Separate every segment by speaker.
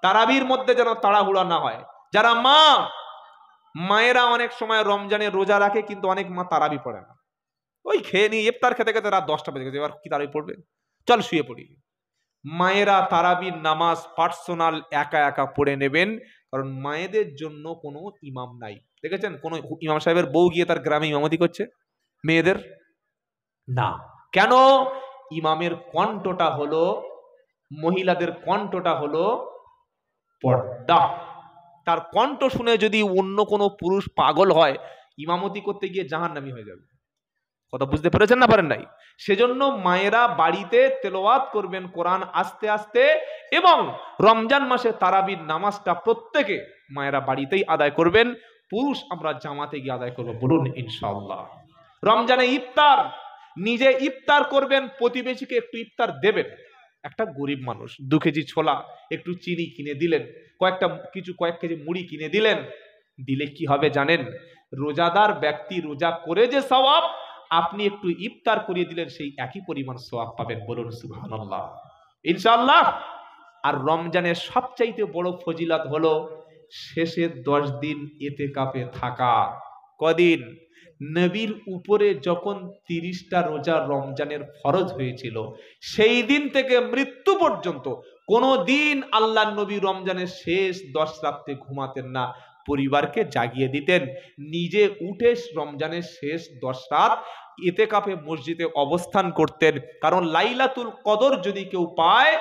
Speaker 1: তারাবির মধ্যে যেন তাড়াহুড়া না হয়। যারা মায়েরা অনেক সময় রমজানে রোজা রাখে, কিন্তু অনেক মা তারাবি পড়ে না, ওই খেয়ে নিয়ে ইফতার খেতে খেতে রাত 10টা বেজে গেছে, এবার কি তারাবি পড়বে, চল শুয়ে পড়ি। মায়েরা তারাবির নামাজ পার্সোনাল একা একা পড়ে নেবেন, কারণ মায়েদের জন্য কোনো ইমাম নাই। দেখেছেন কোন ইমাম সাহেবের বউ গিয়ে তার গ্রামে ইমামতি করছে মেয়েদের? না। কেন? ইমামের কণ্ঠটা হলো, মহিলাদের কণ্ঠটা হলো পর্দা। তার কণ্ঠ শুনে যদি অন্য কোনো পুরুষ পাগল হয়, ইমামতি করতে গিয়ে জাহান্নামী হয়ে যাবে। কথা বুঝতে পেরেছেন না পারেন নাই? সেজন্য মায়েরা বাড়িতে তেলাওয়াত করবেন কোরআন আস্তে আস্তে, এবং রমজান মাসে তারাবির নামাজটা প্রত্যেকে মায়েরা বাড়িতেই আদায় করবেন, পুরুষ আমরা জামাতে গিয়ে আদায় করবো, বলুন ইনশাআল্লাহ। রমজানে ইফতার, নিজে ইফতার করবেন, প্রতিবেশীকে একটু ইফতার দেবেন। একটা গরিব মানুষ 2 কেজি ছোলা, একটু চিনি কিনে দিলেন, কয়েক কেজি মুড়ি কিনে দিলেন, দিলে কি হবে জানেন? রোজাদার ব্যক্তি রোজা করে যে সওয়াব, আপনি একটু ইফতার করিয়ে দিলেন, সেই একই পরিমাণ সওয়াব পাবেন, বলুন সুবহানাল্লাহ ইনশাআল্লাহ। আর রমজানের সবচাইতে বড় ফজিলত হলো শেষের 10 দিন ইতিকাফে থাকা। কদিন? নবীর উপরে যখন 30টা রোজা রমজানের ফরজ হয়েছিল, সেই দিন থেকে মৃত্যু পর্যন্ত কোনো দিন আল্লাহর নবী রমজানের শেষ 10 রাতে ঘুমাতেন না, পরিবারকে জাগিয়ে দিতেন, নিজে উঠে রমজানের শেষ 10 রাত ইতিকাফে মসজিদে অবস্থান করতেন। কারণ লাইলাতুল কদর যদি কেউ পায়,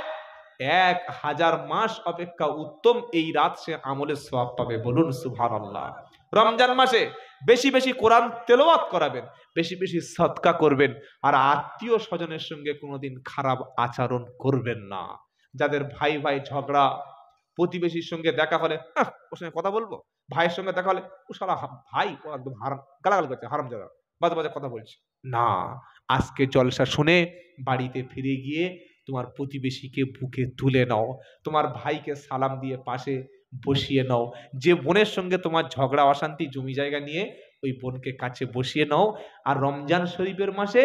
Speaker 1: 1000 মাস অপেক্ষা উত্তম এই রাত সে আমলের সওয়াব পাবে, বলুন সুবহানাল্লাহ। রমজান মাসে বেশি বেশি কোরআন তেলাওয়াত করাবেন, বেশি বেশি সদকা করবেন, আর আত্মীয় স্বজনের সঙ্গে কোনোদিন খারাপ আচরণ করবেন না। যাদের ভাই ভাই ঝগড়া, প্রতিবেশীর সঙ্গে দেখা হলে ওর সঙ্গে কথা বলবো, ভাইয়ের সঙ্গে দেখা হলে ও সারা ভাই ও একদম হারাম, গালাগাল করছে, হারামজাদা, বাজে বাজে কথা বলছে, না। আজকে জলসা শুনে বাড়িতে ফিরে গিয়ে তোমার প্রতিবেশীকে বুকে তুলে নাও, তোমার ভাইকে সালাম দিয়ে পাশে বসিয়ে নাও, যে বোনের সঙ্গে তোমার ঝগড়া অশান্তি জমি জায়গা নিয়ে, ওই বোনকে কাছে বসিয়ে নাও। আর রমজান শরীফের মাসে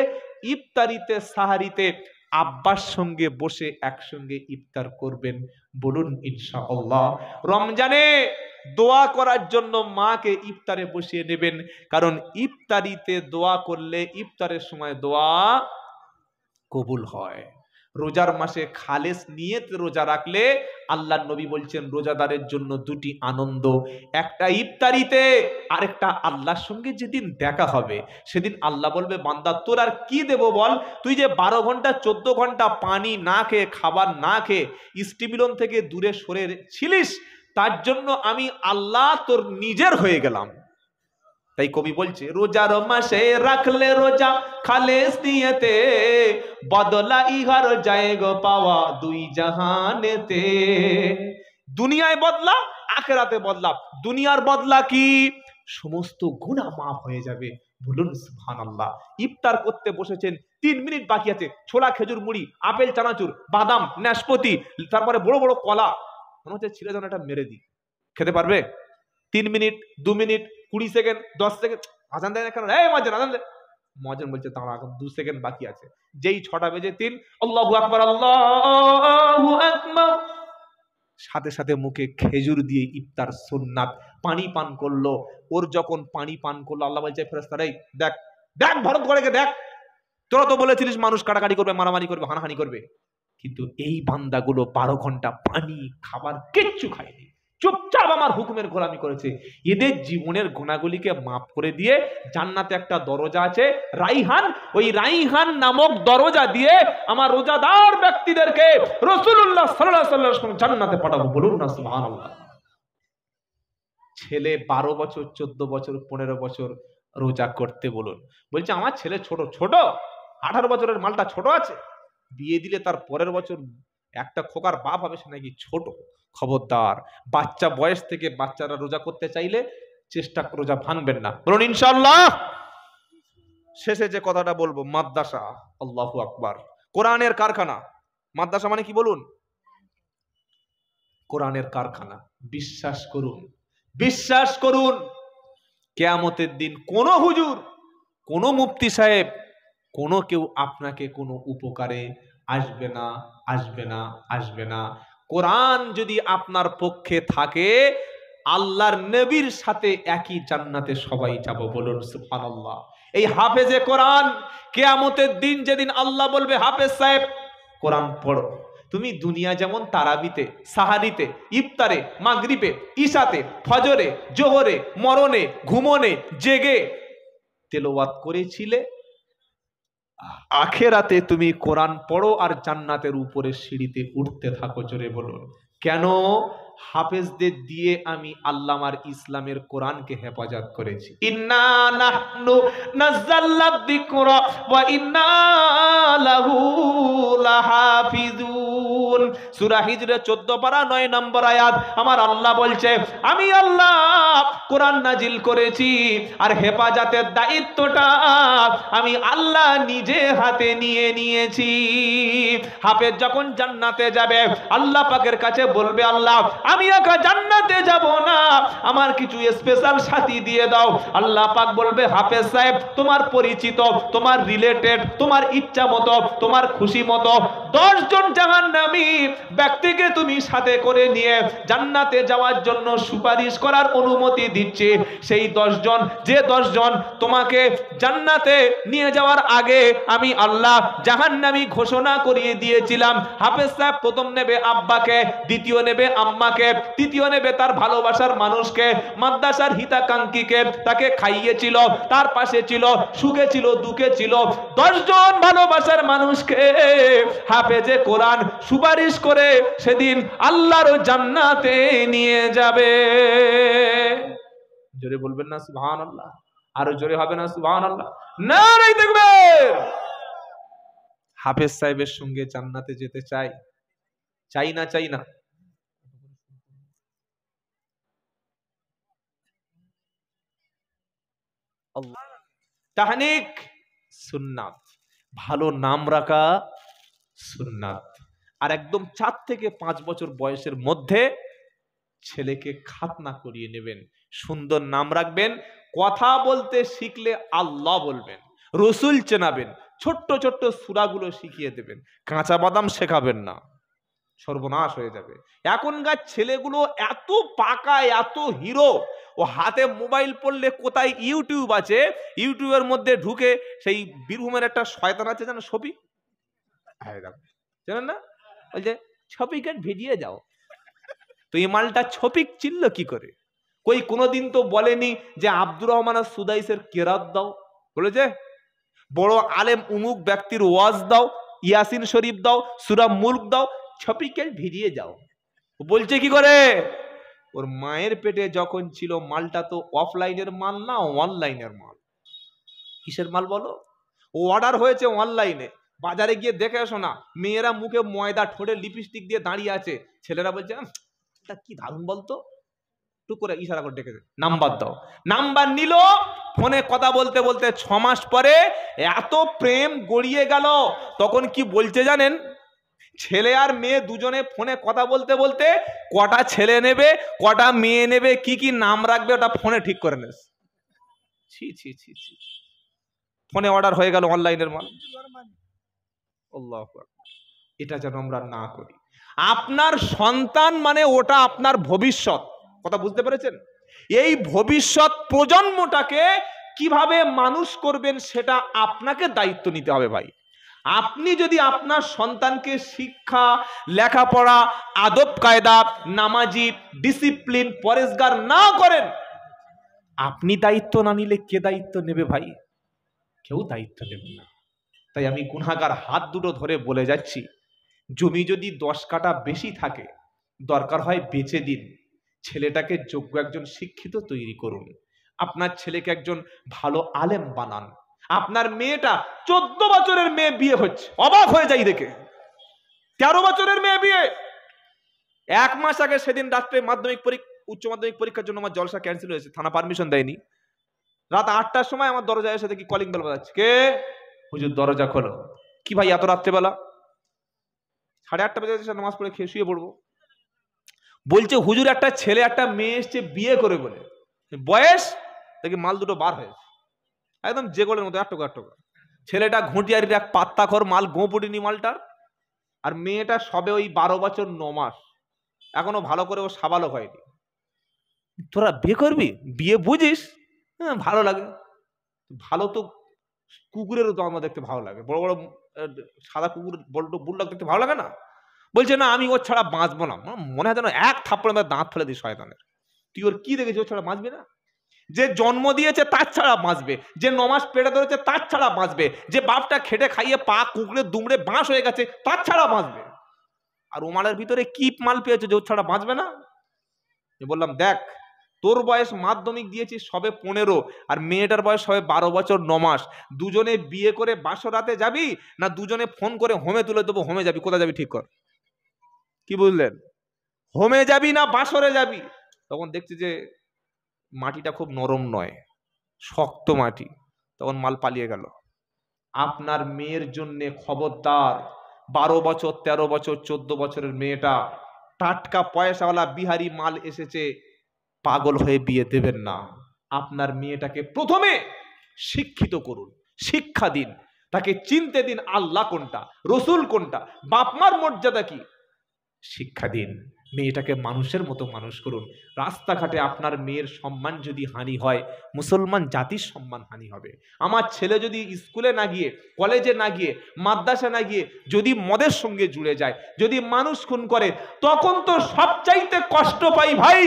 Speaker 1: ইফতারিতে সাহারিতে আব্বার সঙ্গে বসে একসঙ্গে ইফতার করবেন, বলুন ইনশাআল্লাহ। রমজানে দোয়া করার জন্য মাকে ইফতারে বসিয়ে নেবেন, কারণ ইফতারিতে দোয়া করলে ইফতারের সময় দোয়া কবুল হয়। রোজার মাসে খালেস নিয়ত রোজা রাখলে আল্লাহর নবী বলছেন রোজাদারের জন্য 2টি আনন্দ, একটা ইফতারিতে, আরেকটা আল্লাহর সঙ্গে যেদিন দেখা হবে, সেদিন আল্লাহ বলবে, বান্দা তোর আর কি দেব বল, তুই যে 12 ঘন্টা 14 ঘন্টা পানি না খেয়ে, খাবার না খেয়ে স্টিমিলন থেকে দূরে সরে ছিলিস, তার জন্য আমি আল্লাহ তোর নিজের হয়ে গেলাম। তাই কবি বলছে, রোজার মাসে রাখলে রোজা খালেস নিয়তে, বদলা ইহার জায়গা পাওয়া 2 জাহানেতে। দুনিয়ায় বদলা, আখিরাতে বদলা। দুনিয়ার বদলা কি? সমস্ত গুনাহ মাফ হয়ে যাবে, বলুন সুবহানাল্লাহ। ইফতার করতে বসেছেন, 3 মিনিট বাকি আছে, ছোলা খেজুর মুড়ি, আপেল চানাচুর, বাদাম নাশপাতি, তারপরে বড় বড় কলা, মনে হচ্ছে ছিঁড়ে যেন এটা মেরে দিই, খেতে পারবে? 3 মিনিট, 2 মিনিট, 20 সেকেন্ড, 10 সেকেন্ড, আজান দেয় না কেন? এই মাঝে আজান দে। মহাজন বলছে দাঁড়া, এখন 2 সেকেন্ড বাকি আছে। যেই 6টা বেজে 3, আল্লাহু আকবার, আল্লাহু আকবার, সাথে সাথে মুখে খেজুর দিয়ে ইফতার সুন্নাত পানি পান করলো। ওর যখন পানি পান করলো, আল্লাহ বলছে ফেরেশতারা, এই দেখ দেখ, ভরত করে দেখ, তোরা তো বলেছিলিস মানুষ কাটাকাটি করবে, মারামারি করবে, হানাহানি করবে, কিন্তু এই বান্দাগুলো 12 ঘন্টা পানি খাবার কিচ্ছু খায়নি, চুপচাপ আমার হুকুমের গোলামি করেছে। এদের জীবনের গুনাহগুলিকে মাফ করে দিয়ে জান্নাতে একটা দরজা আছে রাইহান, ওই রাইহান নামক দরজা দিয়ে আমার রোজাদার ব্যক্তিদেরকে রাসূলুল্লাহ সাল্লাল্লাহু আলাইহি ওয়াসাল্লাম জান্নাতে পাঠাবো, বলুন না সুবহানাল্লাহ। ছেলে 12 বছর, 14 বছর, 15 বছর রোজা করতে বলুন, বলছে আমার ছেলে ছোট ছোট, 18 বছরের মালটা ছোট আছে, বিয়ে দিলে তার পরের বছর একটা খোকার বাপ হবে, সে নাকি ছোট। খবরদার, বাচ্চা বয়স থেকে বাচ্চারা রোজা করতে চাইলে চেষ্টা রোজা ভাঙবেন না, বলুন ইনশাআল্লাহ। শেষে যে কথাটা বলবো, মাদ্রাসা, আল্লাহু আকবার, কোরআনের কারখানা। মাদ্রাসা মানে কি বলুন? কোরআনের কারখানা। বিশ্বাস করুন, বিশ্বাস করুন, কিয়ামতের দিন কোন হুজুর, কোন মুফতি সাহেব, কোন কেউ আপনাকে কোনো উপকারে আসবে না, আসবে না, আসবে না। কোরআন যদি আপনার পক্ষে থাকে, আল্লাহর নবীর সাথে একই জান্নাতে সবাই যাব। বলুন সুবহানাল্লাহ। এই হাফেজে কোরআন কিয়ামতের দিন যেদিন আল্লাহ বলবে হাফেজ সাহেব কোরআন পড়ো, তুমি দুনিয়া যেমন তারাবিতে, সাহারিতে, ইফতারে, মাগরিবে, ইশাতে, ফজরে, জোহরে, মরণে, ঘুমনে, জেগে তেলাওয়াত করেছিলে, আখেরাতে তুমি কোরআন পড়ো আর জান্নাতের উপরে সিঁড়িতে উঠতে থাকো। জোরে বলুন কেন? হাফেজদের দিয়ে আমি আল্লামার ইসলামের কোরআনকে হেফাজত করেছি। ইন্না নাহনু নাযালনা যিকরা ওয়া ইন্না লাহু লাহাফিজুন। সূরা হিজরে 14 পারা 9 নম্বর আয়াত আমার আল্লাহ বলছে, আমি আল্লাহ কোরআন নাজিল করেছি আর হেফাজতের দায়িত্বটা আমি আল্লাহ নিজে হাতে নিয়ে নিয়েছি। হাফেজ যখন জান্নাতে যাবে আল্লাহ পাকের কাছে বলবে, আল্লাহ আমি একা জান্নাতে যাব না, আমার কিছু স্পেশাল সাথী দিয়ে দাও। আল্লাহ পাক বলবে, হাফেজ সাহেব তোমার পরিচিত, তোমার রিলেটেড, তোমার ইচ্ছা মতো, তোমার খুশি মতো 10 জন জাহান্নামী ব্যক্তিকে তুমি সাথে করে নিয়ে জান্নাতে যাওয়ার জন্য সুপারিশ করার অনুমতি দিচ্ছে। সেই 10 জন, যে 10 জন তোমাকে জান্নাতে নিয়ে যাওয়ার আগে আমি আল্লাহ জাহান্নামী ঘোষণা করিয়ে দিয়েছিলাম। হাফেজ সাহেব প্রথম নেবে আব্বাকে, দ্বিতীয় নেবে আম্মাকে, তৃতীয় নেবে তার ভালোবাসার মানুষকে, মাদ্রাসার হিতাকাঙ্ক্ষীকে, তাকে খাইয়েছিল, তার পাশে ছিল, সুখে ছিল, দুঃখে ছিল, 10 জন ভালোবাসার মানুষকে হাফেজে কোরআন সুপারিশ করে সেদিন আল্লাহর জান্নাতে নিয়ে যাবে। জোরে বলবেন না সুবহানাল্লাহ? আরো জোরে হবে না সুবহানাল্লাহ? নারে তাকবীর। হাফেজ সাহেবের সঙ্গে জান্নাতে যেতে চাই, চাই না? চাই না? তাহনিক সুন্নাত, ভালো নাম রাখা সুন্নাত। আর একদম 4 থেকে 5 বছর বয়সের মধ্যে ছেলেকে খাতনা করিয়ে নেবেন, সুন্দর নাম রাখবেন, কথা বলতে শিখলে আল্লাহ বলবেন, রসুল চেনাবেন, ছোট্ট ছোট্ট সূরাগুলো শিখিয়ে দেবেন, কাঁচা বাদাম শেখাবেন না, সর্বনাশ হয়ে যাবে। এখনকার ছেলেগুলো এত পাকা, এত হিরো, ও হাতে মোবাইল পড়লে কোথায় ইউটিউব আছে, ইউটিউবের মধ্যে ঢুকে সেই বীরভূমের একটা শয়তান আছে জানো, শফিক, জানেন না? বলছে শফিকের ভিডিও যাও। তো এই মালটা শফিক চিনল কি করে? কই কোনোদিন তো বলেনি যে আব্দুর রহমান সুদাইসের কেরাত দাও, বলেছে বড় আলেম উমুক ব্যক্তির ওয়াজ দাও, ইয়াসিন শরীফ দাও, সূরা মুলক দাও, শফিকের ভিডিও যাও। বলছে কি করে? ওর মায়ের পেটে যখন ছিল মালটা তো অফলাইনের মাল না, অনলাইনের মাল। কিসের মাল বলো? ও অর্ডার হয়েছে অনলাইনে, বাজারে গিয়ে দেখে আসো না, মেয়েরা মুখে ময়দা, ঠোঁটে লিপস্টিক দিয়ে দাঁড়িয়ে আছে, ছেলেরা বলছে তা কি দারুণ বলতো, টুক করে ইশারা করে ডেকে নাম্বার দাও। নাম্বার নিল, ফোনে কথা বলতে বলতে 6 মাস পরে এত প্রেম গড়িয়ে গেল। তখন কি বলছে জানেন? ছেলে আর মেয়ে দুজনে ফোনে কথা বলতে বলতে কটা ছেলে নেবে, কটা মেয়ে নেবে, কি কি নাম রাখবে ওটা ফোনে ঠিক করে নেস। ছি ছি ছি ছি, ফোনে অর্ডার হয়ে গেল অনলাইনের মাল। আল্লাহু আকবার। এটা যেন আমরা না করি। আপনার সন্তান মানে ওটা আপনার ভবিষ্যৎ, কথা বুঝতে পেরেছেন? এই ভবিষ্যৎ প্রজন্মটাকে কিভাবে মানুষ করবেন সেটা আপনাকে দায়িত্ব নিতে হবে ভাই। আপনি যদি আপনার সন্তানকে শিক্ষা, লেখাপড়া, আদব কায়দা, নামাজি, ডিসিপ্লিন, পরেশগার না করেন, আপনি দায়িত্ব না নিলে কে দায়িত্ব নেবে ভাই? কেউ দায়িত্ব নেবে না। তাই আমি গুনাহগার হাত দুটো ধরে বলে যাচ্ছি, জমি যদি 10 কাঠা বেশি থাকে, দরকার হয় বেচে দিন, ছেলেটাকে যোগ্য একজন শিক্ষিত তৈরি করুন, আপনার ছেলেকে একজন ভালো আলেম বানান। আপনার মেয়েটা 14 বছরের মেয়ে বিয়ে হচ্ছে, অবাক হয়ে যাই দেখে। 13 বছরের মেয়ে বিয়ে। 1 মাস আগে সেদিন রাত্রে উচ্চ মাধ্যমিক পরীক্ষার জন্য আমার জলসা ক্যান্সেল হয়েছে, থানা পারমিশন দেয়নি। রাত 8টার সময় আমার দরজায় এসে দেখি কলিং বেল বাজাচ্ছে। কে? হুজুর দরজা খোলো। কি ভাই এত রাত্রেবেলা? 8:30 বেজে নামাজ পড়ে খেয়ে শুয়ে পড়বো। বলছে হুজুর একটা ছেলে একটা মেয়ে এসছে বিয়ে করে বলে। বয়স দেখি মাল দুটো বার হয়েছে, একদম জেগলের মতো, 1 টাকা। ছেলেটা ঘুঁটিয়ারির এক পাত্তা খোর মাল, গোঁ পড়িনি মালটার। আর মেয়েটা সবে ওই 12 বছর 9 মাস। এখনো ভালো করে ও সাবালক হয়নি। তোরা বিয়ে করবি, বিয়ে বুঝিস? হ্যাঁ ভালো লাগে। ভালো তো কুকুরেরও তো আমার দেখতে ভালো লাগে, বড় বড় সাদা কুকুর বুলডগ দেখতে ভালো লাগে না? বলছে না আমি ওর ছাড়া বাঁচবো না। মনে হয় যেন এক থাপ্পড়ে দাঁত ফেলে দিই শয়তানের। তুই ওর কি দেখেছিস ওর ছাড়া বাঁচবি না? যে জন্ম দিয়েছে তার ছাড়া বাঁচবে, যে নমাজ পেড়ে ধরেছে তার ছাড়া বাঁচবে, যে বাপটা খেটে খাইয়ে পা কুকড়ে দুমড়ে বাঁশ হয়ে গেছে তার ছাড়া বাঁচবে। আর ওমালের ভিতরে কি মাল পেয়েছে যে ওর ছাড়া বাঁচবে না? বললাম দেখ, তোর বয়স মাধ্যমিক দিয়েছিস সবে 15, আর মেয়েটার বয়স সবে 12 বছর 9 মাস। দুজনে বিয়ে করে বাসরাতে যাবি, না দুজনে ফোন করে হোমে তুলে দেবো? হোমে যাবি, কোথায় যাবি ঠিক কর। কি বুঝলেন? হোমে যাবি না বাসরে যাবি? তখন দেখছি যে মাটিটা খুব নরম নয়, শক্ত মাটি। তখন মাল পালিয়ে গেল। আপনার মেয়ের জন্য খবরদার, 12 বছর 13 বছর 14 বছরের মেয়েটা, টাটকা পয়সাওয়ালা বিহারি মাল এসেছে, পাগল হয়ে বিয়ে দেবেন না। আপনার মেয়েটাকে প্রথমে শিক্ষিত করুন, শিক্ষা দিন, তাকে চিনতে দিন আল্লাহ কোনটা, রসুল কোনটা, বাপমার মর্যাদা কি, শিক্ষা দিন। মেয়েটাকে মানুষের মতো মানুষ করুন। রাস্তাঘাটে আপনার মেয়ের সম্মান যদি হানি হয়, মুসলমান জাতির সম্মান হানি হবে। আমার ছেলে যদি স্কুলে না গিয়ে, কলেজে না গিয়ে, মাদ্রাসা না গিয়ে যদি মদের সঙ্গে জুড়ে যায়, যদি মানুষ খুন করে, তখন তো সবচাইতে কষ্ট পাই ভাই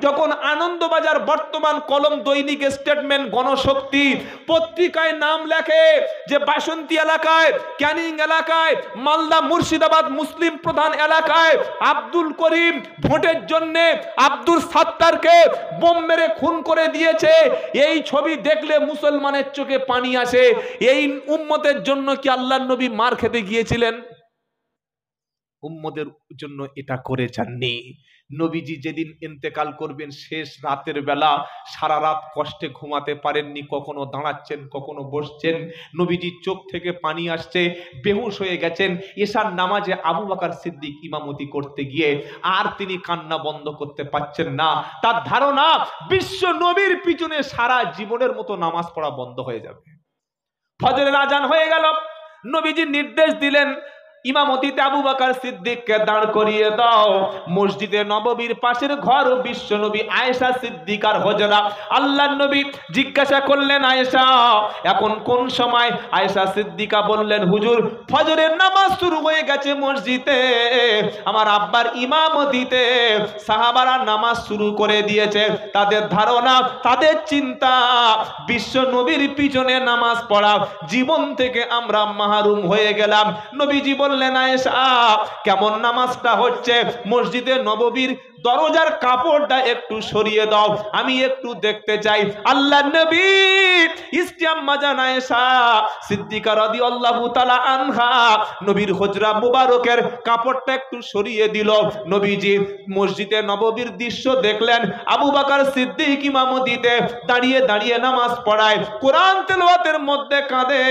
Speaker 1: যখন আনন্দবাজার বর্তমান কলম দৈনিক স্টেটমেন্ট গণশক্তি পত্রিকায় নাম লেখে যে বাসন্তী এলাকায়, ক্যানিং এলাকায়, মালদা মুর্শিদাবাদ মুসলিম প্রধান এলাকায় আব্দুল করিম ভোটের জন্য আব্দুল সাত্তারকে বোম মেরে খুন করে দিয়েছে। এই ছবি দেখলে মুসলমানের চোখে পানি আসে। এই উম্মতের জন্য কি আল্লাহর নবী মার খেতে গিয়েছিলেন? উম্মতের জন্য এটা করে যাননি। নবীজি যেদিন ইন্তেকাল করবেন শেষ রাতের বেলা, সারা রাত কষ্টে ঘুমাতে পারেননি, কখনো দাঁড়াচ্ছেন কখনো বসছেন, নবীজির চোখ থেকে পানি আসছে, বেহুশ হয়ে গেছেন। এশার নামাজে আবু বকর সিদ্দিক ইমামতি করতে গিয়ে আর তিনি কান্না বন্ধ করতে পারছেন না। তার ধারণা বিশ্ব নবীর পিছনে সারা জীবনের মতো নামাজ পড়া বন্ধ হয়ে যাবে। ফজরের আজান হয়ে গেল, নবীজি নির্দেশ দিলেন ইমামতিতে আবু বকর সিদ্দিককে দাঁড় করিয়ে দাও। মসজিদে নববীর পাশের ঘর বিশ্ব নবী আয়েশা সিদ্দিকার হুজরা। আল্লাহর নবী জিজ্ঞাসা করলেন আয়েশা এখন কোন সময়? আয়েশা সিদ্দিকা বললেন হুজুর ফজরের নামাজ শুরু হয়ে গেছে মসজিদে, আমার আব্বার ইমামতিতে সাহাবারা নামাজ শুরু করে দিয়েছে। তাদের ধারণা, তাদের চিন্তা বিশ্ব নবীর পিছনে নামাজ পড়া জীবন থেকে আমরা মাহরুম হয়ে গেলাম। নবীজি বললেন আয়েশা কেমন নামাজটা হচ্ছে? মসজিদে নববীর দরজার কাপড়টা একটু সরিয়ে দাও, আমি একটু দেখতে চাই। আল্লাহর নবী ইসলাম্মা জান আয়েশা সিদ্দিকা রাদিয়াল্লাহু তাআলা আনহা নবীর হুজরা মুবারকের কাপড়টা একটু সরিয়ে দিল। নবীজি মসজিদে নববীর দৃশ্য দেখলেন, আবু বকর সিদ্দিক ইমামতিতে দাঁড়িয়ে দাঁড়িয়ে নামাজ পড়ায়, কোরআন তেলাওয়াতের মধ্যে কাঁদে,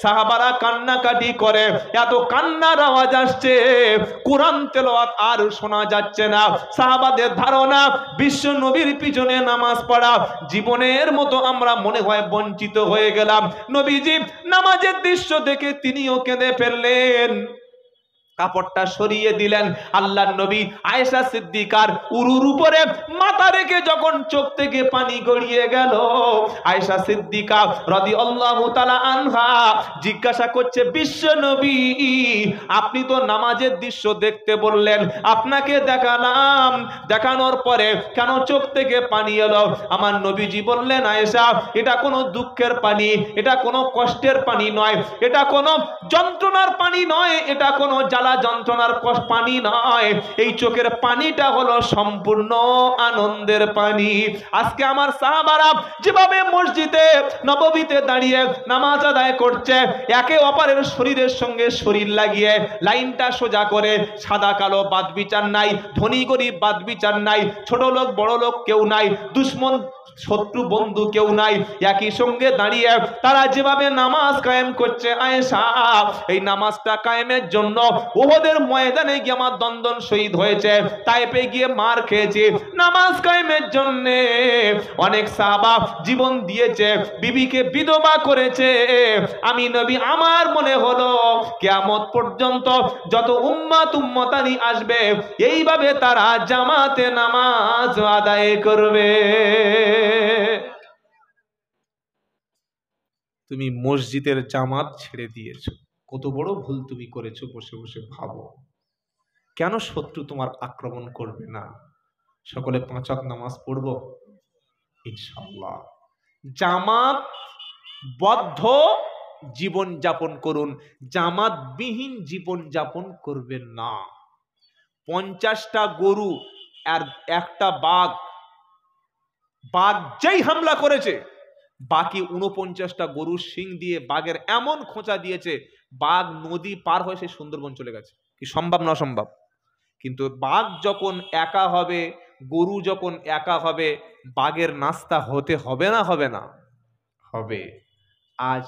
Speaker 1: সাহাবারা কান্নাকাটি করে, এত কান্নার আওয়াজ আসছে কোরআন তেলাওয়াত আর শোনা যাচ্ছে না। সাহাবাদের ধারণা বিশ্ব নবীর পিছনে নামাজ পড়া জীবনের মতো আমরা মনে হয় বঞ্চিত হয়ে গেলাম। নবীজি নামাজের দৃশ্য দেখে তিনিও কেঁদে ফেললেন, কাপড়টা সরিয়ে দিলেন। আল্লাহর নবী আয়েশা সিদ্দিকার উরুর উপরে মাথা রেখে যখন চোখ থেকে পানি গড়িয়ে গেল, আয়েশা সিদ্দিকা রাদিয়াল্লাহু তাআলা আনহা জিজ্ঞাসা করছে বিশ্ব নবী আপনি তো নামাজের দৃশ্য দেখতে বললেন, আপনাকে দেখালাম, দেখানোর পরে কেন চোখ থেকে পানি এলো? আমার নবীজি বললেন আয়েশা এটা কোনো দুঃখের পানি, এটা কোনো কষ্টের পানি নয়, এটা কোনো যন্ত্রণার পানি নয়, এটা কোনো যন্ত্রণার পানি নয়, এই চোখের পানিটা হলো সম্পূর্ণ আনন্দের পানি। আজকে আমার সাহাবারা যেভাবে মসজিদে নববীতে দাঁড়িয়ে নামাজ আদায় করছে, একে অপরের শরীরের সঙ্গে শরীর লাগিয়ে লাইনটা সোজা করে, সাদা কালো বাদ বিচার নাই, ধনী গরিব বাদ বিচার নাই, ছোট লোক বড় লোক কেউ নাই, দুশ্মন শত্রু বন্ধু কেউ নাই, একই সঙ্গে দাঁড়িয়ে তারা যেভাবে নামাজ কায়েম করছে আয়েশা এই নামাজটা কায়েমের জন্য ওহদের ময়দানে গিয়ে আমার দন্দন শহীদ হয়েছে, তাইপে গিয়ে মার খেয়েছি, নামাজ কায়েমের জন্য অনেক সাহাবা জীবন দিয়েছে, বিবিকে বিধবা করেছে। আমি নবী আমার মনে হলো কিয়ামত পর্যন্ত যত উম্মতানি আসবে এইভাবে তারা জামাতে নামাজ আদায় করবে। তুমি মসজিদের জামাত ছেড়ে দিয়েছো, কত বড় ভুল তুমি করেছো। বসে বসে ভাবো, কেন শত্রু তোমার আক্রমণ করবে না? সকলে 5 ওয়াক্ত নামাজ পড়বো ইনশাআল্লাহ। জামাত বদ্ধ জীবন যাপন করুন, জামাতবিহীন জীবন যাপন করবেন না। 50টা গরু আর একটা বাঘ, বাঘ যেই হামলা করেছে বাকি 49টা গরুর শিং দিয়ে বাঘের এমন খোঁচা দিয়েছে, বাঘ নদী পার হয়ে সে সুন্দরবন চলে গেছে। কি সম্ভব না অসম্ভব? কিন্তু বাঘ যখন একা হবে, গরু যখন একা হবে, বাঘের নাস্তা হতে হবে না? হবে না? হবে। আজ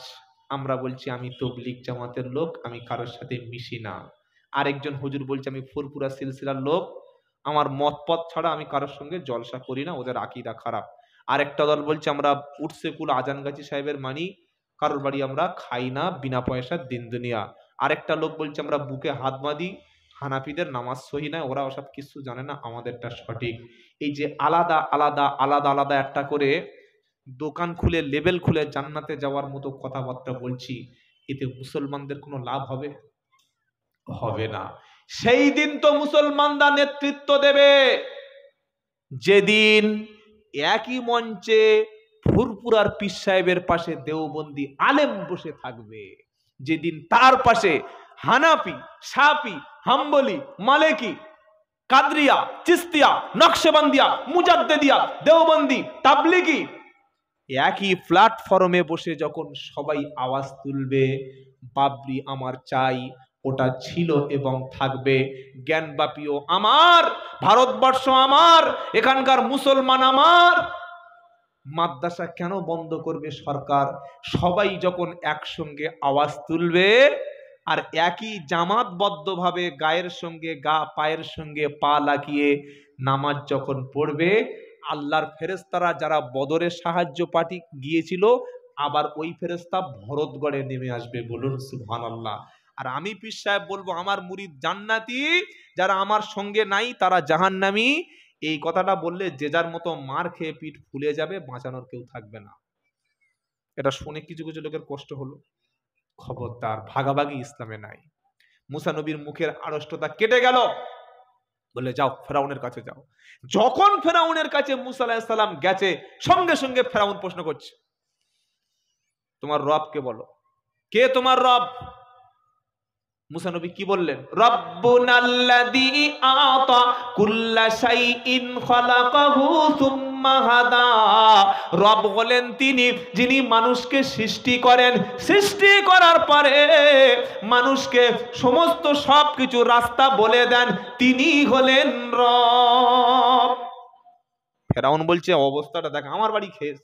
Speaker 1: আমরা বলছি আমি তবলিগ জামাতের লোক, আমি কারোর সাথে মিশি না। আরেকজন হুজুর বলছে আমি ফুরপুরা সিলসিলার লোক, আমার মত পথ ছাড়া আমি কারোর সঙ্গে জলসা করি না, ওদের আকীদা খারাপ। আরেকটা দল বলছে আমরা উটসেকুল আজানগাছি সাহেবের মানি, কারোর বাড়ি আমরা খাই না, বিনা পয়সার দিন দুনিয়া। আরেকটা লোক বলছে আমরা বুকে হাত বাঁধি, হানাফিদের নামাজ সহি না, ওরা ওসব কিছু জানে না, আমাদেরটা সঠিক। এই যে আলাদা আলাদা আলাদা আলাদা একটা করে দোকান খুলে লেবেল খুলে জান্নাতে যাওয়ার মতো কথাবার্তা বলছি, এতে মুসলমানদের কোনো লাভ হবে? হবে না। সেই দিন তো মুসলমানরা নেতৃত্ব দেবে যেদিন একই মঞ্চে ফুরপুরার পীর সাহেবের পাশে দেওবন্দি আলেম বসে থাকবে, যেদিন তার পাশে হানাফি, শাফি, হাম্বলি, মালিকি, কাদরিয়া, চিস্তিয়া, নকশবন্দিয়া, মুজাদ্দিদিয়া, দেওবন্দি, তাবলিগি একই প্ল্যাটফর্মে বসে যখন সবাই আওয়াজ তুলবে বাবরি আমার চাই, ওটা ছিল এবং থাকবে। জ্ঞানবাপীও আমার, ভারতবর্ষ আমার, এখানকার মুসলমান আমার। মাদ্রাসা কেন বন্ধ করবে সরকার? সবাই যখন একসঙ্গে আওয়াজ তুলবে আর একই জামাতবদ্ধভাবে গায়ের সঙ্গে গা, পায়ের সঙ্গে পা লাগিয়ে নামাজ যখন পড়বে, আল্লাহর ফেরেশতারা যারা বদরের সাহায্য পাঠি গিয়েছিল আবার ওই ফেরেশতা ভরতগড়ে নেমে আসবে। বলুন সুবহানাল্লাহ। আর আমি পীর সাহেব বলবো আমার মুরিদ জান্নাতি, যারা আমার সঙ্গে নাই তারা জাহান্নামী। এই কথাটা বললে যে যার মতো মার খেয়ে পিঠ ফুলে যাবে, বাঁচানোর কেউ থাকবে না। এটা শুনে কিছু কিছু লোকের কষ্ট হলো। খবরদার, ভাগাভাগি ইসলামে নাই। মুসা নবীর মুখের আড়ষ্টতা কেটে গেল, বলে যাও ফেরাউনের কাছে যাও। যখন ফেরাউনের কাছে মুসা আলাইহিস সালাম গেছে, সঙ্গে সঙ্গে ফেরাউন প্রশ্ন করছে তোমার রব কে বলো, কে তোমার রব? মুসা নবী কি বললেন? রব্বুনাল্লাযী আতা কুল্লা শাইইন খালাকাহু সুম্মা হাদা। রব হলেন তিনি যিনি মানুষকে সৃষ্টি করেন, সৃষ্টি করার পরে মানুষকে সমস্ত সবকিছু রাস্তা বলে দেন, তিনি হলেন রব। ফেরাউন বলছে অবস্থাটা দেখ, আমার বাড়ি খেস,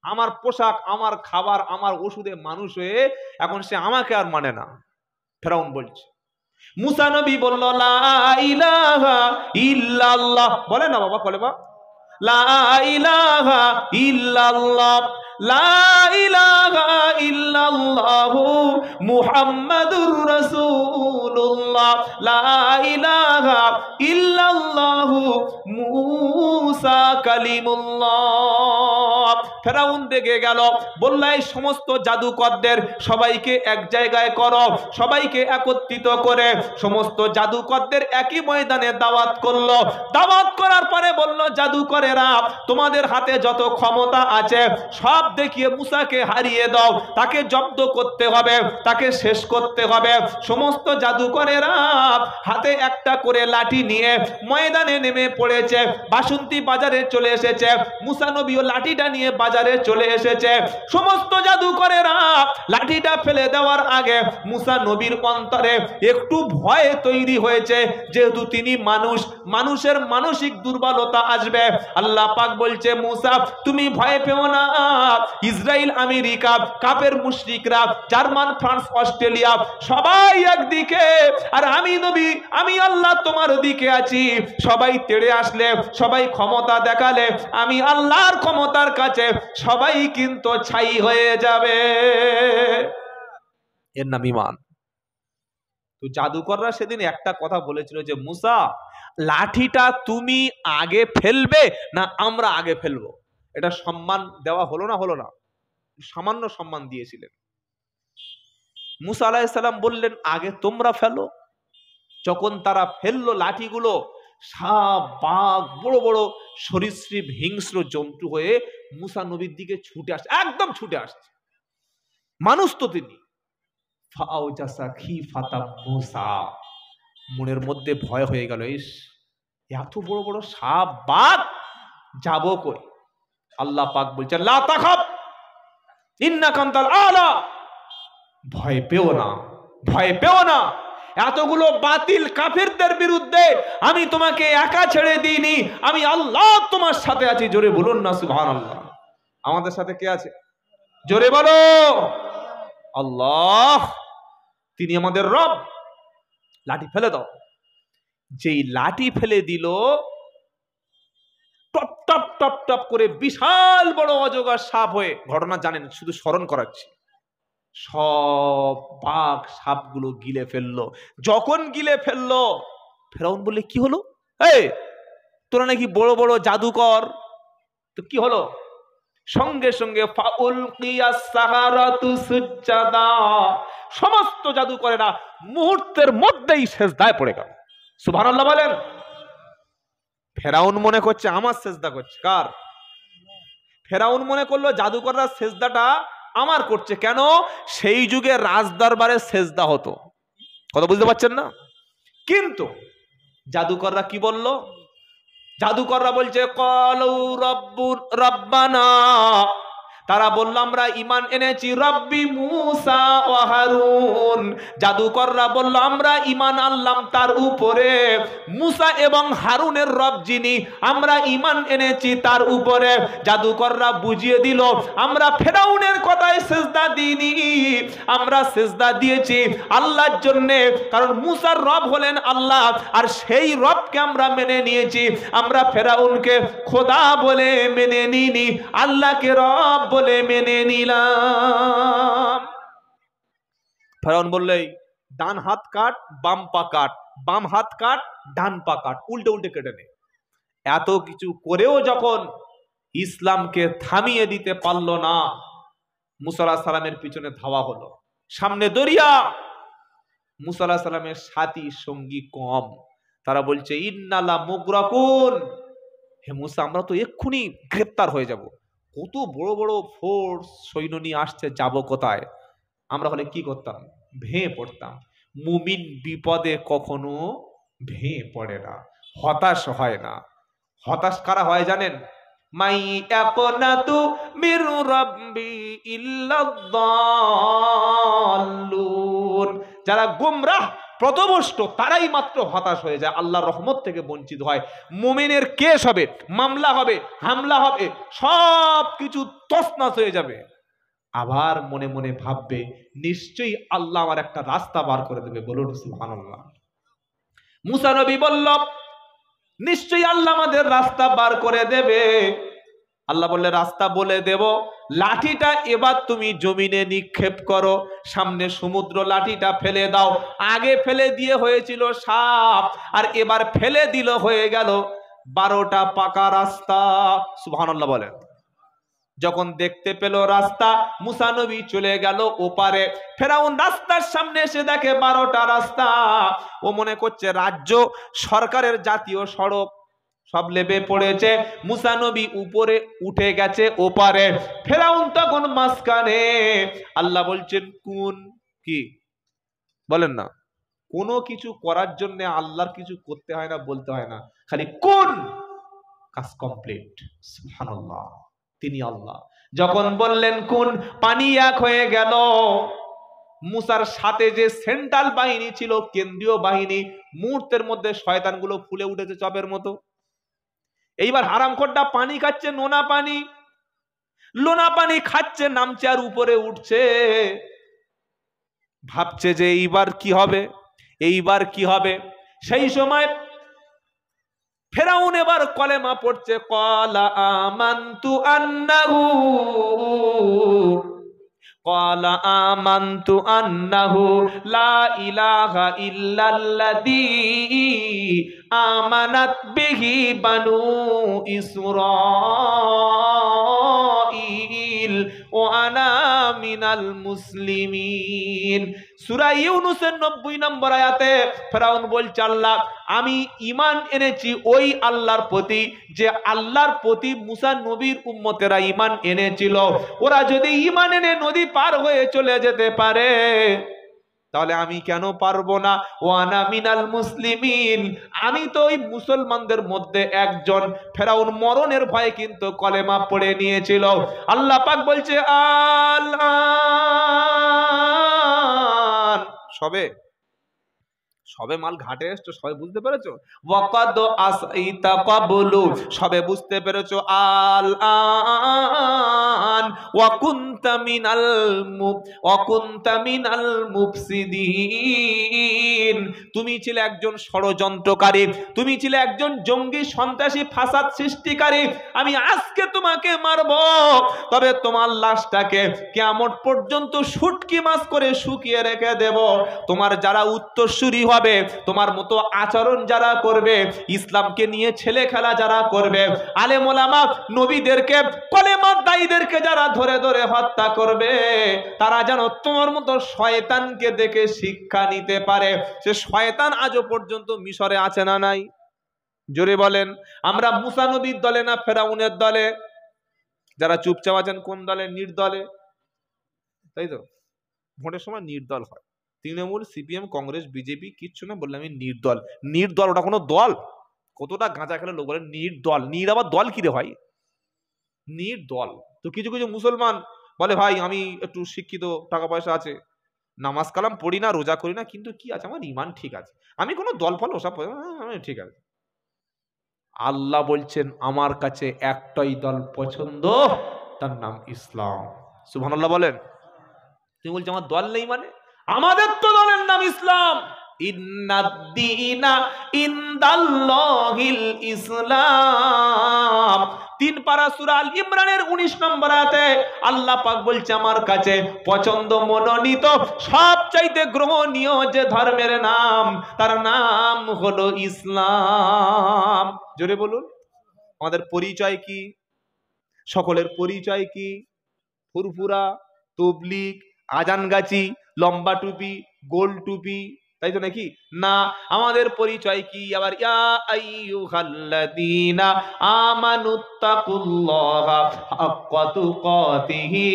Speaker 1: আমার পোশাক, আমার খাবার, আমার ওষুধে মানুষ হয়ে এখন সে আমাকে আর মানে না। ফেরাউন বলছে। মুসা নবী বলল লা ইলাহা ইল্লাল্লাহ। বলে না বাবা, বলে বা লা ইলাহা ইল্লাল্লাহ, লা ইলাহা ইল্লাল্লাহু মুহাম্মাদুর রাসূলুল্লাহ, লা ইলাহা ইল্লাল্লাহু মুসা কালিমুল্লাহ। ফেরাউন রেগে গেল, বলল এই সমস্ত জাদুকরদের সবাইকে এক জায়গায় করো। সবাইকে একত্রিত করে সমস্ত জাদুকরদের একই ময়দানে দাওয়াত করলো। দাওয়াত করার পরে বলল জাদুকরেরা তোমাদের হাতে যত ক্ষমতা আছে সব দেখিয়ে মুসাকে হারিয়ে দাও, তাকে জব্দ করতে হবে, তাকে শেষ করতে হবে। সমস্ত জাদুকরেরা হাতে একটা করে লাঠি নিয়ে ময়দানে নেমে পড়েছে, বাসন্তী বাজারে চলে এসেছে। মুসা নবীও লাঠিটা নিয়ে বাজারে চলে এসেছে। সমস্ত জাদুকরেরা লাঠিটা ফেলে দেওয়ার আগে মুসা নবীর অন্তরে একটু ভয় তৈরি হয়েছে, যেহেতু তিনি মানুষ, মানুষের মানসিক দুর্বলতা আসবে। আল্লাহ পাক বলছে, মুসা তুমি ভয় পেও না। ইসরায়েল, আমেরিকা, কাফের মুশরিকরা, জার্মান, ফ্রান্স, অস্ট্রেলিয়া সবাই একদিকে, আর আমি নবী, আমি আল্লাহ তোমার দিকে আছি। সবাই তেড়ে আসলে, সবাই ক্ষমতা দেখালে, আমি আল্লাহর ক্ষমতার কাছে সবাই কিন্তু ছাই হয়ে যাবে। এর নাম ঈমান। তো জাদুকররা সেদিন একটা কথা বলেছিল যে, মুসা লাঠিটা তুমি আগে ফেলবে না আমরা আগে ফেলবো? এটা সম্মান দেওয়া হলো না? হলো না? সামান্য সম্মান দিয়েছিলেন। মুসা আলাইহিস সালাম বললেন, আগে তোমরা ফেলো। যখন তারা ফেললো লাঠিগুলো, সাপ, বাঘ, বড় বড় সরীসৃপ, হিংস্র জন্তু হয়ে মুসা নবীর দিকে ছুটে আসছে, একদম ছুটে আসছে। মানুষ তো তিনি। মনের মধ্যে ভয় হয়ে গেল, ইস এত বড় বড় সাপ, বাঘ, যাবো কই? আল্লাহ পাক বলছেন, লা তাখাফ ইন্নাকা আনতাল আলা, ভয় পেও না, ভয় পেও না। এতগুলো বাতিল কাফিরদের বিরুদ্ধে আমি তোমাকে একা ছেড়ে দিইনি, আমি আল্লাহ তোমার সাথে আছি। জোরে বলুন না সুবহানাল্লাহ। আমাদের সাথে কে আছে? জোরে বলো। আল্লাহ, তিনি আমাদের রব। লাঠি ফেলে দাও। যেই লাঠি ফেলে দিল, টপ টপ টপ টপ করে বিশাল বড় অজগর সাপ হয়ে, ঘটনা জানেন, শুধু স্মরণ করাচ্ছি, সব বাঘ সাপগুলো গিলে ফেললো। যখন গিলে ফেললো, ফেরাউন বললে, কি হলো? এই তোরা নাকি বড় বড় জাদুকর, তো কি হলো? সঙ্গে সঙ্গে ফাউলকিয়াস সাহারাতু সুজদা, সমস্ত জাদুকরেরা মুহূর্তের মধ্যেই সিজদায় পড়ে গেল। সুবহানাল্লাহ বলেন। ফেরাউন মনে করছে আমার সিজদা করছে। কার? ফেরাউন মনে করলো জাদুকররা সিজদাটা আমার করছে। কেন? সেই যুগে রাজদরবারে সিজদা হতো। কথা বুঝতে পারছেন না? কিন্তু জাদুকররা কি বলল? জাদুকররা বলছে, ক্বালু রাব্বানা, তারা বলল আমরা ঈমান এনেছি রব্বি মুসা ওয়া হারুন। জাদুকররা বলল আমরা ঈমান আনলাম তার উপরে, মুসা এবং হারুনের রব যিনি, আমরা ঈমান এনেছি তার উপরে। জাদুকররা বুঝিয়ে দিল, আমরা ফেরাউনের কথায় সিজদা দিইনি, আমরা সিজদা দিয়েছি আল্লাহর জন্য, কারণ মুসার রব হলেন আল্লাহ, আর সেই রবকে আমরা মেনে নিয়েছি। আমরা ফেরাউনকে খোদা বলে মেনে নিইনি, আল্লাহকে রব বলে মেনে নিলাম। ফেরাউন বললে, ডান হাত কাট, বাম পা কাট, বাম হাত কাট, ডান পা কাট, উল্টে উল্টে কেটে নে। এত কিছু করেও যখন ইসলামকে থামিয়ে দিতে পারল না, মুসা আলাইহিস সালামের পিছনে ধাওয়া হলো। সামনে দরিয়া, মুসা আলাইহিস সালামের সাথী সঙ্গী কম। তারা বলছে, ইন্নালা মুগরাকুন, হে মুসা আমরা তো এক্ষুনি গ্রেপ্তার হয়ে যাব। কত বড় বড় ফোর্স সৈন্য নিয়ে আসছে, যাব কোথায়? আমরা হলে কি করতাম? ভেঙে পড়তাম। মুমিন বিপদে কখনো ভেঙে পড়ে না, হতাশ হয় না। হতাশ কারা হয় জানেন? মাই ইয়াকুনাতু মির রাব্বি ইল্লাদ-দাল্লুন, যারা গোমরাহ পথভ্রষ্ট তারাই মাত্র হতাশ হয়ে যায়, আল্লাহর রহমত থেকে বঞ্চিত হয়। মুমিনের কেস হবে, মামলা হবে, হামলা হবে, সব কিছু তছনছ হয়ে যাবে। আবার মনে মনে ভাববে, নিশ্চয়ই আল্লাহ আমার একটা রাস্তা বার করে দেবে। বলুন সুবহানাল্লাহ। মুসা নবী বলল, নিশ্চয়ই আল্লাহ আমাদের রাস্তা বার করে দেবে। আল্লাহ বললে, রাস্তা বলে দেব, লাঠিটা এবার তুমি জমিনে নিক্ষেপ করো, সামনে সমুদ্র, লাঠিটা ফেলে দাও। আগে ফেলে দিয়ে হয়েছিল সাপ, আর এবার ফেলে দিল হয়ে গেল 12টা পাকা রাস্তা। সুবহানাল্লাহ বলেন। যখন দেখতে পেল রাস্তা, মুসা নবী চলে গেল ওপারে। ফেরাউন রাস্তার সামনে এসে দেখে 12টা রাস্তা। ও মনে করছে রাজ্য সরকারের জাতীয় সড়ক, সব লেবে পড়েছে। মুসা নবী উপরে উঠে গেছে ওপারে, ফেরাউন তখন মাঝখানে। আল্লাহ বলছেন, কোন কি বলেন না, কোনো কিছু করার জন্য আল্লাহর কিছু করতে হয় না, বলতে হয় না, খালি কোন, কাজ কমপ্লিট। সুবহানাল্লাহ। তিনি আল্লাহ। যখন বললেন কুন, পানি এক হয়ে গেল। মুসার সাথে যে সেন্ট্রাল বাহিনী ছিল, কেন্দ্রীয় বাহিনী, মুহূর্তের মধ্যে শয়তানগুলো ফুলে উঠেছে চপের মতো। এইবার হারামখোরটা পানি খাচ্ছে, নোনা পানি, লোনা পানি খাচ্ছে, নামছে আর উপরে উঠছে। ভাবছে যে এইবার কি হবে, এইবার কি হবে। সেই সময় ফেরাউন এবার কলেমা পড়ছে, ক্বালা আমানতু আন্নাহু, ক্বালা আমানতু আন্নাহু লা ইলাহা ইল্লাল্লাযী আমানাত বিহি বানু ইসরাঈল ওয়া আনা মিনাল মুসলিমিন। সূরা ইউনূসের 90 নম্বর আয়াতে ফেরাউন বলছে, আল্লাহ, আমি ঈমান এনেছি ওই আল্লাহর প্রতি যে আল্লাহর প্রতি মুসা নবীর উম্মতেরা ঈমান এনেছিল। ওরা যদি ঈমান এনে নদী পার হয়ে চলে যেতে পারে, তাহলে আমি কেন পারবো না? ওয়ানা মিনাল মুসলিমিন, আমি তো ওই মুসলমানদের মধ্যে একজন। ফেরাউন মরণের ভয়ে কিন্তু কলেমা পড়ে নিয়েছিল। আল্লাহ পাক বলছে, আল সবে সবে মাল ঘাটে এসছো, সবে বুঝতে পেরেছো? ওয়াকাদ আসাইতা ক্বাবলু, সবে বুঝতে পেরেছো। আল আন ওয়া কুনতা মিনাল মুফসিদিন, তুমি ছিলে একজন ষড়যন্ত্রকারী, তুমি ছিলে একজন জঙ্গি, সন্ত্রাসী, ফাসাদ সৃষ্টিকারী। আমি আজকে তোমাকে মারবো, তবে তোমার লাশটাকে কিয়ামত পর্যন্ত শুটকি মাছ করে শুকিয়ে রেখে দেব। তোমার যারা উত্তরসূরি হবে, তোমার মতো আচরণ যারা করবে, ইসলামকে নিয়ে ছেলে খেলা যারা করবে, আলেম ওলামা নবীদেরকে, কলেমার দায়ীদেরকে যারা ধরে ধরে হত্যা করবে, তারা যেন তোমার মতো শয়তানকে দেখে শিক্ষা নিতে পারে। সে শয়তান আজও পর্যন্ত মিশরে আছে না নাই? জোরে বলেন। আমরা মুসা নবীর দলে না ফেরাউনের দলে? যারা চুপচাপ আছেন কোন দলে? নির্দলে, তাই তো? ভোটের সময় নির্দল হয়, তৃণমূল, সিপিএম, কংগ্রেস, বিজেপি কিচ্ছু না, বললে আমি নির্দল। নির্দল ওটা কোনো দল? কতটা গাঁজা খেলে লোক বলে নির্দল। নির আবার দল কি রে ভাই? নির্দল। তো কিছু কিছু মুসলমান বলে, ভাই আমি একটু শিক্ষিত, টাকা পয়সা আছে, নামাজ কালাম পড়ি না, রোজা করি না, কিন্তু কি আছে, আমার ঈমান ঠিক আছে, আমি কোনো দল ফল ওসব ঠিক আছে। আল্লাহ বলছেন, আমার কাছে একটাই দল পছন্দ, তার নাম ইসলাম। সুবহানাল্লাহ বলেন। তুমি বলছো আমার দল নেই, মানে আমাদের তো দলের নাম ইসলাম। ইন্নাদ-দীনা ইনদাল্লাহিল ইসলাম। 3 পারা সূরা আল ইমরানের 19 নম্বর আয়াতে আল্লাহ পাক বলছে, আমার কাছে পছন্দ মনোনীত সবচাইতে গ্রহণীয় যে ধর্মের নাম, তার নাম হলো ইসলাম। জোরে বলুন। আমাদের পরিচয় কি? সকলের পরিচয় কি? ফুরফুরা, তবলিগ, আজানগাছি, লম্বা টুপি, গোল টুপি, তাই তো নাকি? না, আমাদের পরিচয় কি? আবার ইয়া আইয়ুহাল্লাযীনা আমানুত্তাকুল্লাহা হাক্কা তুকাতিহি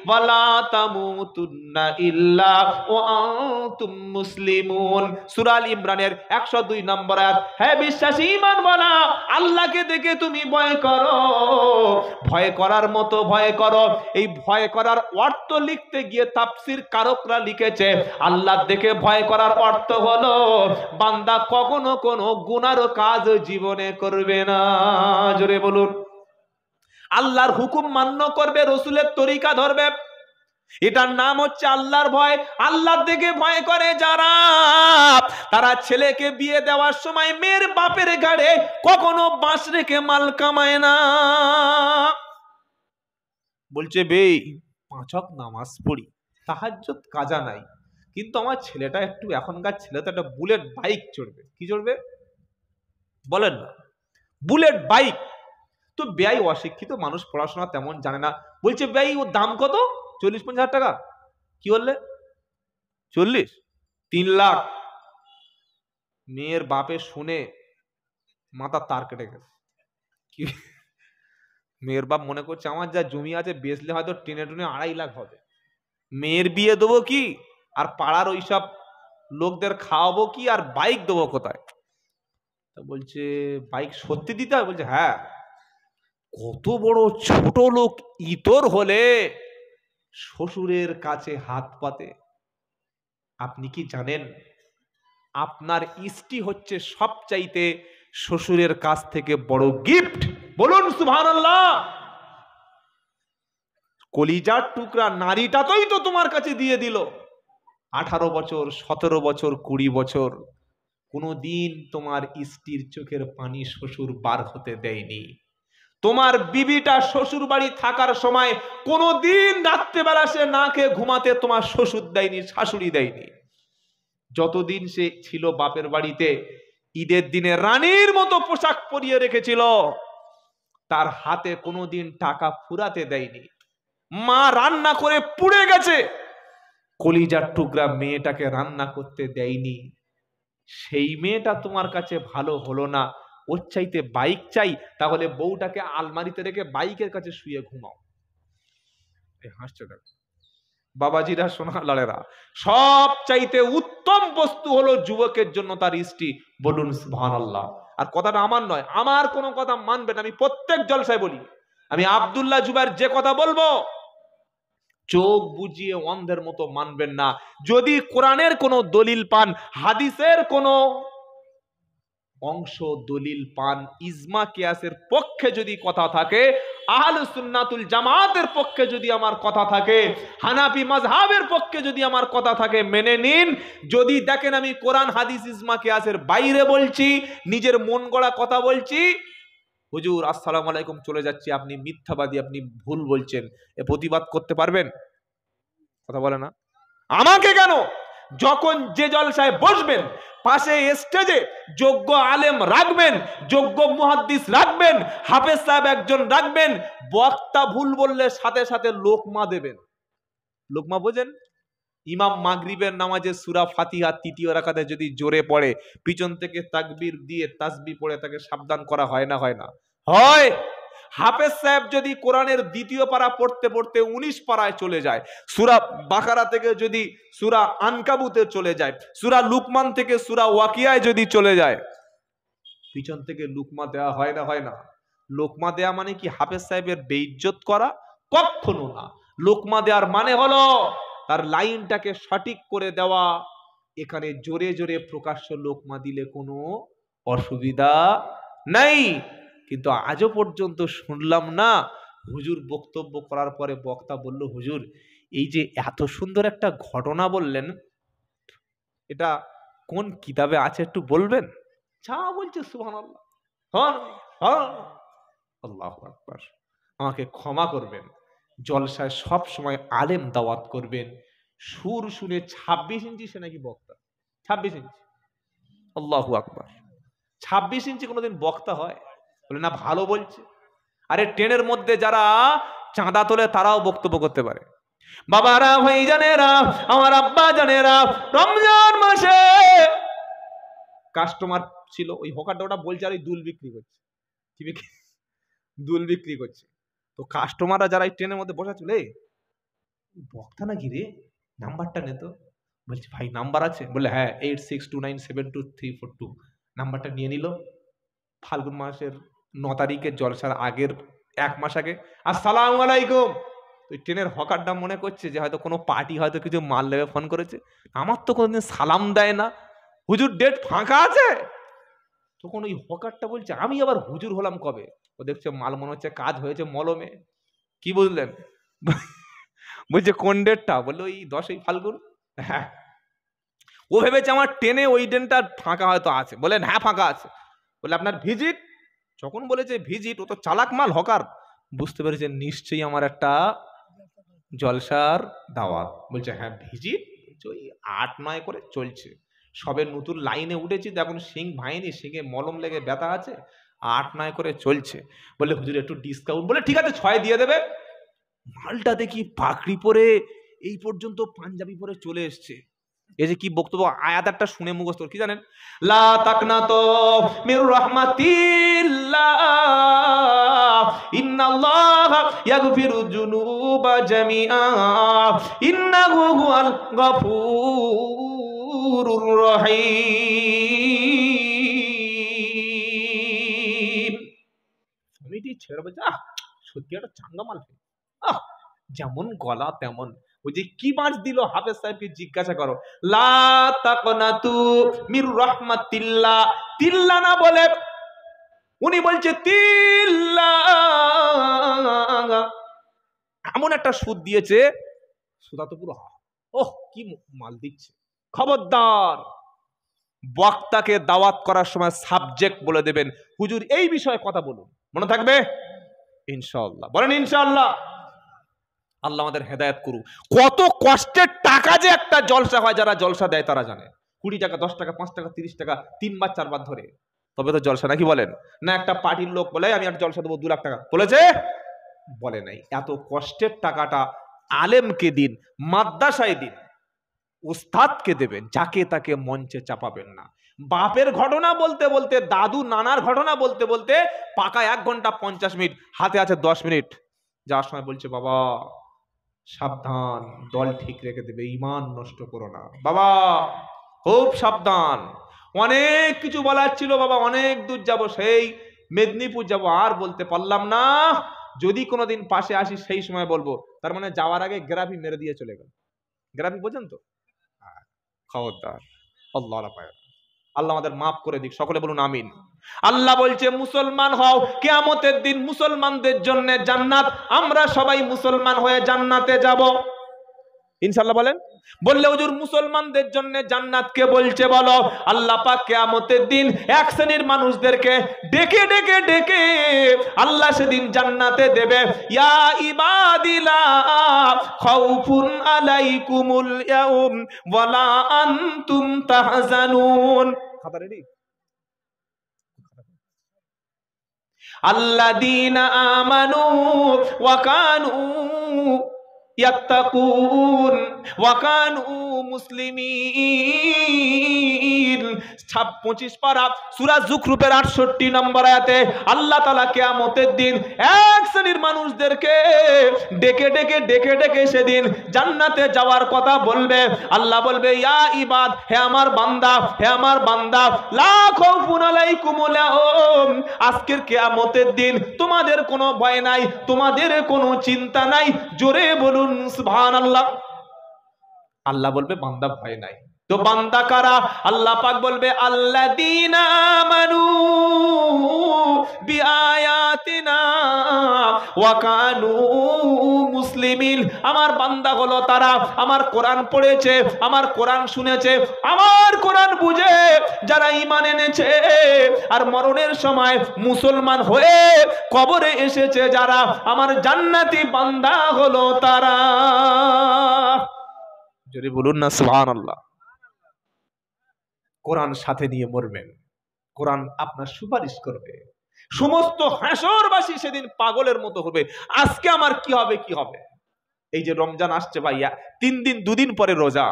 Speaker 1: ওয়া লা তামুতুন্না ইল্লা ওয়া আনতুম মুসলিমুন। সূরা আল ইমরানের 102 নম্বর আয়াত। হে বিশ্বাসী ঈমানওয়ালা, আল্লাহকে দেখে তুমি ভয় করো, ভয় করার মতো ভয় করো। এই ভয় করার অর্থ লিখতে গিয়ে তাফসীর কারকরা লিখেছে, আল্লাহ দেখে ভয় করার অর্থ হলো বান্দা কখনো কোনো গুনার কাজ জীবনে করবে না। জোরে বলুন। আল্লাহর হুকুম মান্য করবে, রসুলের তরিকা ধরবে, এটার নাম হচ্ছে আল্লাহর ভয়। আল্লাহর দিকে ভয় করে যারা, তারা ছেলেকে বিয়ে দেওয়ার সময় মেয়ের বাপের ঘাড়ে কখনো বাঁশ রেখে মাল কামায় না। বলছে বেই 5 ওয়াক্ত নামাজ পড়ি, তাহাজ্জুদ কাজা নাই, কিন্তু আমার ছেলেটা একটু, এখনকার ছেলে তো একটা বুলেট বাইক চড়বে। কি চড়বে বলেন না? Bullet bike. তো বেয়াই অশিক্ষিত মানুষ, পড়াশোনা তেমন জানে না, বলছে বেয়াই ওর দাম কত? 40-50 হাজার টাকা। কি বললে? 40? 3 লাখ। মেয়ের বাপে শুনে মাথা তার কেটে গেছে। কি? মেয়ের বাপ মনে করছে আমার যা জমি আছে বেচলে হয়তো টেনে টুনে 2.5 লাখ হবে, মেয়ের বিয়ে দেবো কি, আর পাড়ার ওইসব লোকদের খাওয়াবো কি, আর বাইক দেবো কোথায়? তো বলছে বাইক সত্যি দিতে হবে? বলছে হ্যাঁ। কত বড় ছোট লোক ইতর হলে শ্বশুরের কাছে হাত পাতে। আপনি কি জানেন আপনার স্ত্রী হচ্ছে সবচাইতে শ্বশুরের কাছ থেকে বড় গিফট? বলুন সুবহানাল্লাহ। কলিজার টুকরা নারীটাকেই তো তোমার কাছে দিয়ে দিল। 18 বছর, 17 বছর, 20 বছর কোনদিন তোমার স্ত্রীর চোখের পানি শ্বশুর বার হতে দেয়নি। তোমার বিবিটা শ্বশুর বাড়ি থাকার সময় কোনদিন রাত্রেবেলা সে না খেয়ে ঘুমাতে তোমার শ্বশুর দেয়নি, শাশুড়ি দেয়নি। যতদিন সে ছিল বাপের বাড়িতে, ঈদের দিনে রানীর মতো পোশাক পরিয়ে রেখেছিল, তার হাতে কোনোদিন টাকা ফুরাতে দেয়নি। মা রান্না করে পুড়ে গেছে, কলিজার টুকরা মেয়েটাকে রান্না করতে দেয়নি। সেই মেয়েটা তোমার কাছে ভালো হলো না, ওর চাইতে বাইক চাই, তাহলে বউটাকে আলমারিতে রেখে বাইকের কাছে শুয়ে ঘুমাও। হাসছে দেখো বাবাজিরা, সোনা লালেরা, সব চাইতে উত্তম বস্তু হলো যুবকের জন্য তার স্ত্রী। বলুন সুবহানাল্লাহ। আর কথাটা আমার নয়, আমার কোনো কথা মানবেন, আমি প্রত্যেক জলসায় বলি, আমি আব্দুল্লাহ জুবাইর যে কথা বলবো চোখ বুজিয়ে অন্ধের মতো মানবেন না। যদি কোরআনের কোনো দলিল পান, হাদিসের কোনো অংশ দলিল পান, ইজমা কিয়াসের পক্ষে যদি কথা থাকে, আহলুস সুন্নাতুল জামাতের পক্ষে যদি আমার কথা থাকে, হানাফি মাযহাবের পক্ষে যদি আমার কথা থাকে, মেনে নিন। যদি দেখেন আমি কোরআন হাদিস ইজমা কিয়াসের বাইরে বলছি, নিজের মন গড়া কথা বলছি, হুজুর আসসালামু আলাইকুম চলে যাচ্ছি, আপনি মিথ্যাবাদী, আপনি ভুল বলছেন, এ প্রতিবাদ করতে পারবেন? কথা বলে না। আমাকে কেন, যখন যে জলসায় বসবেন পাশে স্টেজে যোগ্য আলেম রাখবেন, যোগ্য মুহাদ্দিস রাখবেন, হাফেজ সাহেব একজন রাখবেন, বক্তা ভুল বললে সাথে সাথে লোকমা দেবেন। লোকমা বোঝেন? ইমাম মাগরিবের নামাজে সূরা ফাতিহা তৃতীয় রাকাতে যদি জোরে পড়ে, পিছন থেকে তাকবীর দিয়ে তাসবিহ পড়ে তাকে সাবধান করা হয় না? হয় না? হয়। হাফেজ সাহেব যদি কোরআনের দ্বিতীয় পারা পড়তে পড়তে 19 পারায় চলে যায়, সূরা বাকারা থেকে যদি সূরা আনকাবুতে চলে যায়, সূরা লুকমান থেকে সূরা ওয়াকিয়ায় যদি চলে যায়, পিছন থেকে লুকমা দেওয়া হয় না? হয় না? লোকমা দেয়া মানে কি হাফেজ সাহেবের বেইজ্জত করা? কখনো না। লোকমা দেওয়ার মানে হলো তার লাইনটাকে সঠিক করে দেওয়া। এখানে জোরে জোরে প্রকাশ্য লোকমা দিলে কোনো অসুবিধা নাই। কিন্তু আজও পর্যন্ত শুনলাম না হুজুর বক্তব্য করার পরে বক্তা বলল, হুজুর এই যে এত সুন্দর একটা ঘটনা বললেন, এটা কোন কিতাবে আছে একটু বলবেন? যা বলছে সুবহানাল্লাহ, হ্যাঁ হ্যাঁ, আল্লাহু আকবার। আমাকে ক্ষমা করবেন, জলসায় সব সময় আলেম দাওয়াত করবেন, সুর শুনে 26 ইঞ্চি সে নাকি বক্তা। 26 ইঞ্চি, আল্লাহু আকবার। 26 ইঞ্চি কোনোদিন বক্তা হয়? বলে না ভালো বলছে। আরে ট্রেনের মধ্যে যারা চাঁদা তোলে তারাও বক্তব্য করতে পারে। বাবারা, ভাইজানেরা, আমার আব্বা জানেরা, রমজান মাসে কাস্টমার ছিল, ওই হকারটা ওটা বলছে আর ওই দুল বিক্রি করছে, কি বিক্রি? দুল বিক্রি করছে। তো কাস্টমাররা যারা এই ট্রেনের মধ্যে বসা ছিল, বক্তা নাকি রে, নাম্বারটা নে তো। বলছে ভাই নাম্বার আছে? বলে হ্যাঁ, 8629723342। নাম্বারটা নিয়ে নিল। ফাল্গুন মাসের 9 তারিখে জলসার আগের 1 মাস আগে, আসসালামু আলাইকুম। ওই ট্রেনের হকারটা মনে করছে যে হয়তো কোনো পার্টি হয়তো কিছু মাল নেবে ফোন করেছে, আমার তো কোনোদিন সালাম দেয় না, হুজুর ডেট ফাঁকা আছে? তখন ওই হকারটা বলছে আমি আবার হুজুর হলাম কবে? ও দেখছে মাল মনে হচ্ছে কাজ হয়েছে মলমে। কি বুঝলেন? বলছে কোন ডেটটা? বললো ওই 10ই ফাল্গুন। হ্যাঁ। ও ভেবেছে আমার ট্রেনে ওই ডেটটা ফাঁকা হয়তো আছে। বলেন হ্যাঁ ফাঁকা আছে। বলে আপনার ভিজিট? যখন বলেছে ভিজিট, ও তো চালাক মাল হকার, বুঝতে পেরেছে নিশ্চয়ই আমার একটা জলসার দাওয়াত। বলছে হ্যাঁ ভিজিট। ওই 8-9 করে চলছে, সবে নতুন লাইনে উঠেছি, এখন সিং ভাইনি, সিংয়ে মলম লেগে ব্যথা আছে, 8-9 করে চলছে। বলে হুজুর একটু ডিসকাউন্ট। বলে ঠিক আছে 6 দিয়ে দেবে। মালটা দেখি পাগড়ি পরে এই পর্যন্ত পাঞ্জাবি পরে চলে এসছে। এই যে কি বক্তব্য, আয়াত একটা শুনে মুখস্থ, কি জানেন? লা তাকনাতু মির রাহমাতিল্লাহ ইন্নাল্লাহা ইয়াগফিরু যুনুবা জামিআ ইন্নাহু হুয়াল গফুরুর রহিম। কমিটি ছেড়ে বলছে সত্যি একটা চাঙ্গা মাল, যেমন গলা তেমন। ওই যে কি মাছ দিল হাফেজ সাহেবকে জিজ্ঞাসা করো। লা তাকনাতু মির রাহমাতিল্লাহ, তিল্লা না বলে উনি বলছে তিল্লা, এমন একটা সুদ দিয়েছে, সুদা তো পুরো ওহ কি মাল দিচ্ছে। খবরদার, বক্তাকে দাওয়াত করার সময় সাবজেক্ট বলে দেবেন, হুজুর এই বিষয়ে কথা বলুন, মনে থাকবে ইনশাআল্লাহ। বলেন ইনশাআল্লাহ। আল্লাহ আমাদের হেদায়েত করুক। কত কষ্টের টাকা যে একটা জলসা হয়, যারা জলসা দেয় তারা জানে। 20 টাকা, 10 টাকা, 5 টাকা, 30 টাকা, 3 বার 4 বার ধরে, তবে তো জলসা, নাকি বলেন? না একটা পার্টির লোক বলে আমি একটা জলসা দেবো 2 লাখ টাকা, বলেছে? বলে নাই। এত কষ্টের টাকাটা আলেমকে দিন, মাদ্রাসায় দিন, উস্তাদকে দেবেন, যাকে তাকে মঞ্চে চাপাবেন না। বাপের ঘটনা বলতে বলতে, দাদু নানার ঘটনা বলতে বলতে পাকা 1 ঘন্টা 50 মিনিট, হাতে আছে 10 মিনিট, যাওয়ার সময় বলছে বাবা সাবধান, দল ঠিক রেখে দেবে, ঈমান নষ্ট করো না বাবা, খুব সাবধান। অনেক কিছু বলার ছিল বাবা, অনেক দূর যাব, সেই মেদিনীপুর যাব, আর বলতে পারলাম না, যদি কোনোদিন পাশে আসি সেই সময় বলবো। তার মানে যাওয়ার আগে গ্রাফি মেরে দিয়ে চলে গেল। গ্রাফি বোঝেন তো? খবরদার, আল্লাহ আল্লাহ আমাদের মাফ করে দিক, সকলে বলুন আমিন। আল্লাহ বলছে মুসলমান হও, কিয়ামতের দিন মুসলমানদের জন্য জান্নাত, আমরা সবাই মুসলমান হয়ে জান্নাতে যাব ইনশাআল্লাহ। বলেন, বললে হুজুর মুসলমানদের জন্য জান্নাত কে বলছে বলো? আল্লাহ পাক কিয়ামতের দিন এক শ্রেণীর মানুষদেরকে ডেকে ডেকে ডেকে আল্লাহ সেদিন জান্নাতে দেবে। ইয়া ইবাদিলা খাউফুন আলাইকুমুল ইয়াউম ওয়ালা আনতুম তাহজানুন। খাতা রেডি? আল্লাযীনা আমানু ওয়া কানু ইয়াত্তাকুন ওয়া কানু মুসলিমিন। 25 পারা সূরা যুখরুফের 68 নম্বর আয়াতে আল্লাহ তাআলা কিয়ামতের দিন এক শ্রেণীর মানুষদেরকে ডেকে ডেকে ডেকে ডেকে সেদিন জান্নাতে যাওয়ার কথা বলবে। আল্লাহ বলবে ইয়া ইবাদ, হে আমার বান্দা, হে আমার বান্দা, লা খাউফুন আলাইকুমুল ইয়াউম, আজকের কিয়ামতের দিন তোমাদের কোনো ভয় নাই, তোমাদের কোনো চিন্তা নাই। জোরে বলুন সুবহানাল্লাহ। আল্লাহ বলবে বান্দা ভয় নাই। তো বান্দা কারা? আল্লাহ পাক বলবে আল্লাযীনা আমানু বিআয়াতিনা ওয়া কানু মুসলিমিন। আমার বান্দা হলো তারা আমার কোরআন পড়েছে, আমার কোরআন শুনেছে, আমার কোরআন বুঝে যারা ঈমান এনেছে আর মরণের সময় মুসলমান হয়ে কবরে এসেছে যারা, আমার জান্নাতি বান্দা হলো তারা। যদি বলুন না সুবহানাল্লাহ। কোরআন সাথে নিয়ে মরবেন, কোরআন আপনার সুপারিশ করবে। সমস্ত হাসরবাসী সেদিন পাগলের মতো হবে, আজকে আমার কি হবে কি হবে। এই যে রমজান আসছে ভাইয়া, 3 দিন 2 দিন পরে রোজা,